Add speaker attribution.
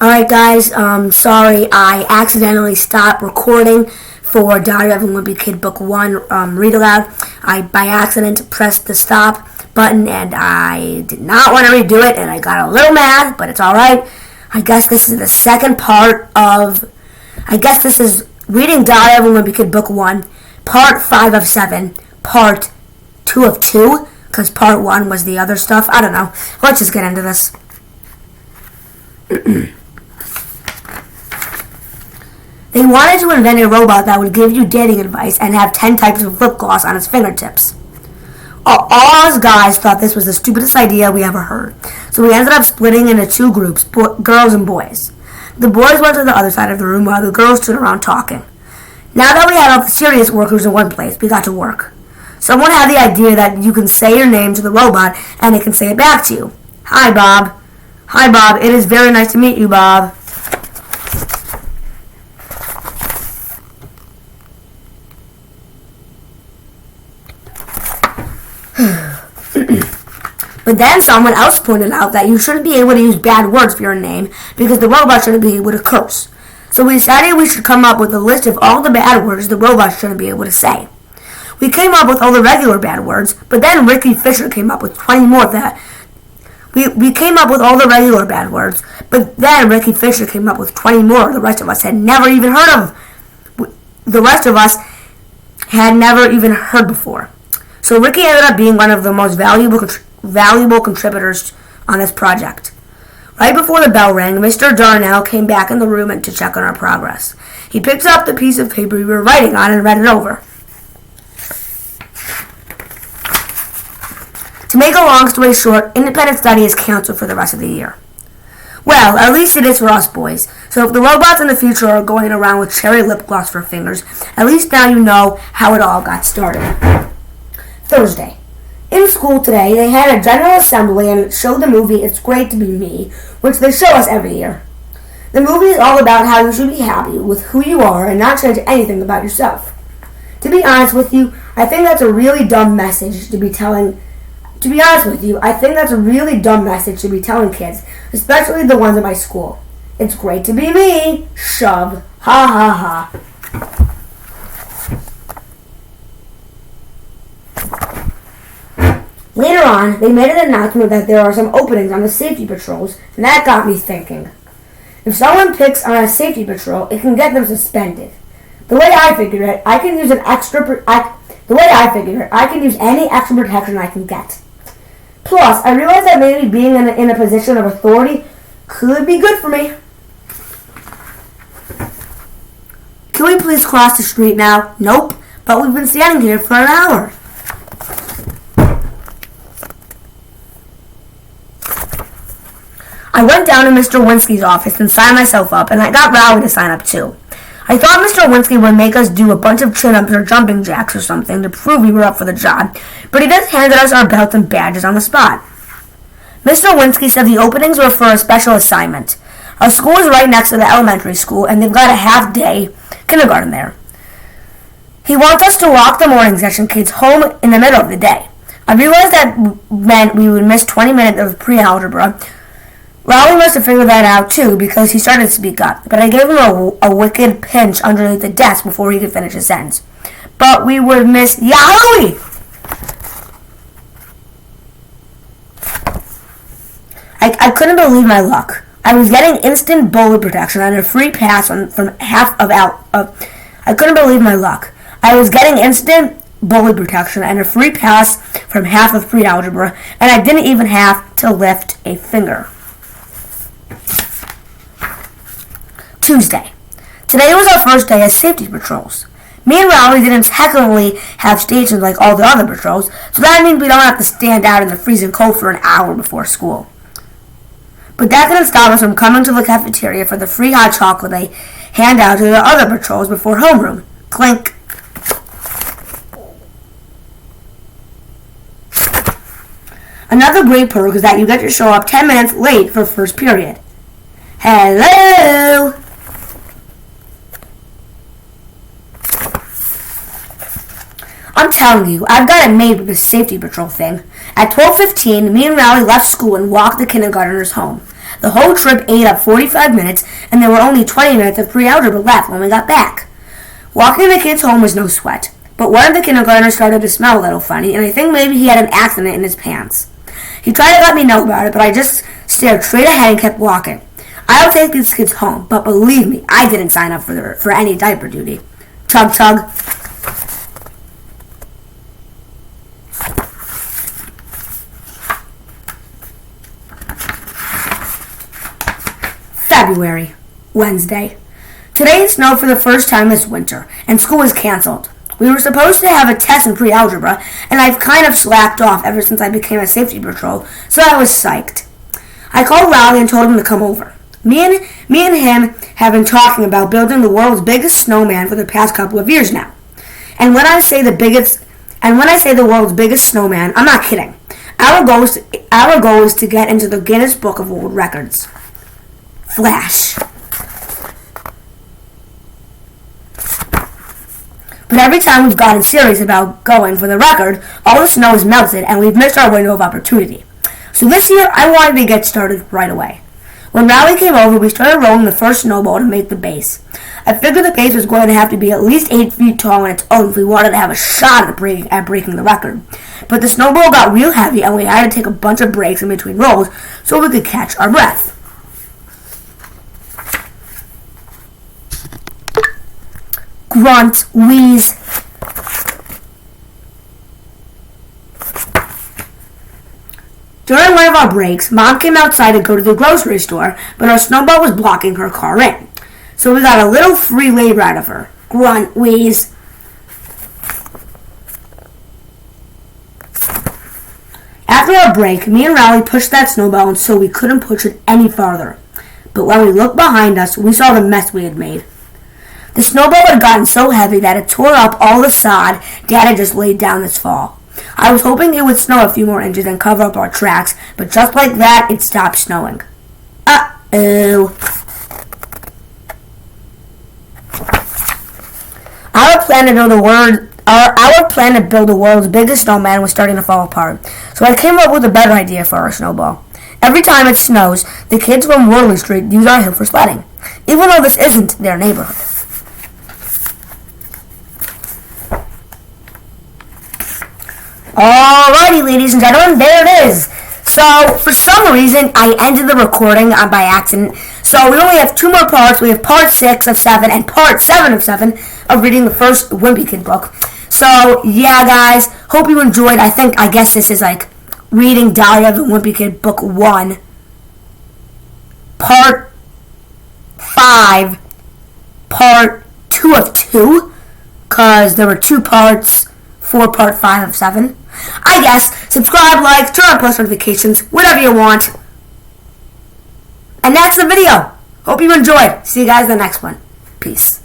Speaker 1: Alright guys, sorry, I accidentally stopped recording for Diary of a Wimpy Kid Book 1 read aloud. I, by accident, pressed the stop button and I did not want to redo it and I got a little mad, but it's alright. I guess this is the second part of, this is Reading Diary of a Wimpy Kid Book 1, Part 5 of 7, Part 2 of 2, because Part 1 was the other stuff. I don't know. Let's just get into this. They wanted to invent a robot that would give you dating advice and have 10 types of lip gloss on its fingertips. All us guys thought this was the stupidest idea we ever heard, so we ended up splitting into two groups, girls and boys. The boys went to the other side of the room while the girls stood around talking. Now that we had all the serious workers in one place, we got to work. Someone had the idea that you can say your name to the robot and it can say it back to you. Hi, Bob. Hi, Bob. It is very nice to meet you, Bob. But then someone else pointed out that you shouldn't be able to use bad words for your name because the robot shouldn't be able to curse. So we decided we should come up with a list of all the bad words the robot shouldn't be able to say. We came up with all the regular bad words, but then Ricky Fisher came up with 20 more of that. We came up with all the regular bad words, but then Ricky Fisher came up with 20 more the rest of us had never even heard of. The rest of us had never even heard before. So Ricky ended up being one of the most valuable contributors on this project. Right before the bell rang, Mr. Darnell came back in the room to check on our progress. He picked up the piece of paper we were writing on and read it over. To make a long story short, independent study is canceled for the rest of the year. Well, at least it is for us boys. So if the robots in the future are going around with cherry lip gloss for fingers, at least now you know how it all got started. Thursday. In school today, they had a general assembly and it showed the movie It's Great to Be Me, which they show us every year. The movie is all about how you should be happy with who you are and not change anything about yourself. To be honest with you, I think that's a really dumb message to be telling kids, especially the ones at my school. It's great to be me. Shove. Ha ha ha. Later on, they made an announcement that there are some openings on the safety patrols, and that got me thinking. If someone picks on a safety patrol, it can get them suspended. The way I figure it, I can use any extra protection I can get. Plus, I realize that maybe being in a position of authority could be good for me. Can we please cross the street now? Nope, but we've been standing here for an hour. I went down to Mr. Winsky's office and signed myself up, and I got Rowley to sign up too. I thought Mr. Winsky would make us do a bunch of chin-ups or jumping jacks or something to prove we were up for the job, but he just handed us our belts and badges on the spot. Mr. Winsky said the openings were for a special assignment. Our school is right next to the elementary school, and they've got a half-day kindergarten there. He wants us to walk the morning session kids home in the middle of the day. I realized that meant we would miss 20 minutes of pre-algebra. Rowley must have figured that out too because he started to speak up, but I gave him a wicked pinch underneath the desk before he could finish his sentence. But we would miss Yowie! I couldn't believe my luck. I was getting instant bullet protection and a free pass from half of I couldn't believe my luck. I was getting instant bullet protection and a free pass from half of pre-algebra, and I didn't even have to lift a finger. Tuesday. Today was our first day as safety patrols. Me and Rowley didn't technically have stations like all the other patrols, so that means we don't have to stand out in the freezing cold for an hour before school. But that didn't stop us from coming to the cafeteria for the free hot chocolate they hand out to the other patrols before homeroom. Clink. Another great perk is that you get to show up 10 minutes late for first period. Hello! I'm telling you, I've got it made with this safety patrol thing. At 12:15, me and Rowley left school and walked the kindergartners home. The whole trip ate up 45 minutes, and there were only 20 minutes of pre-algebra left when we got back. Walking the kids home was no sweat, but one of the kindergartners started to smell a little funny, and I think maybe he had an accident in his pants. He tried to let me know about it, but I just stared straight ahead and kept walking. I'll take these kids home, but believe me, I didn't sign up for any diaper duty. Tug tug. February, Wednesday. Today it snowed for the first time this winter, and school was canceled. We were supposed to have a test in pre-algebra, and I've kind of slacked off ever since I became a safety patrol, so I was psyched. I called Riley and told him to come over. Me and him have been talking about building the world's biggest snowman for the past couple of years now. And when I say the world's biggest snowman, I'm not kidding. Our goal is to get into the Guinness Book of World Records. Flash. But every time we've gotten serious about going for the record, all the snow has melted and we've missed our window of opportunity. So this year, I wanted to get started right away. When Riley came over, we started rolling the first snowball to make the base. I figured the base was going to have to be at least 8 feet tall on its own if we wanted to have a shot at breaking the record. But the snowball got real heavy and we had to take a bunch of breaks in between rolls so we could catch our breath. Grunt, wheeze. During one of our breaks, Mom came outside to go to the grocery store, but our snowball was blocking her car in. So we got a little free labor out of her. Grunt, wheeze. After our break, me and Riley pushed that snowball until we couldn't push it any farther. But when we looked behind us, we saw the mess we had made. The snowball had gotten so heavy that it tore up all the sod Dad had just laid down this fall. I was hoping it would snow a few more inches and cover up our tracks, but just like that, it stopped snowing. Uh-oh. Our plan to build the world's biggest snowman was starting to fall apart, so I came up with a better idea for our snowball. Every time it snows, the kids from Worley Street use our hill for sledding, even though this isn't their neighborhood. Alrighty, ladies and gentlemen, there it is. So, for some reason, I ended the recording by accident. So, we only have 2 more parts. We have part 6 of 7 and part 7 of 7 of reading the first Wimpy Kid book. So, yeah, guys, hope you enjoyed. I guess this is like reading Diary of the Wimpy Kid book 1, part 5, part 2 of 2, because there were 2 parts for part 5 of 7. I guess, subscribe, like, turn on post notifications, whatever you want. And that's the video. Hope you enjoyed. See you guys in the next one. Peace.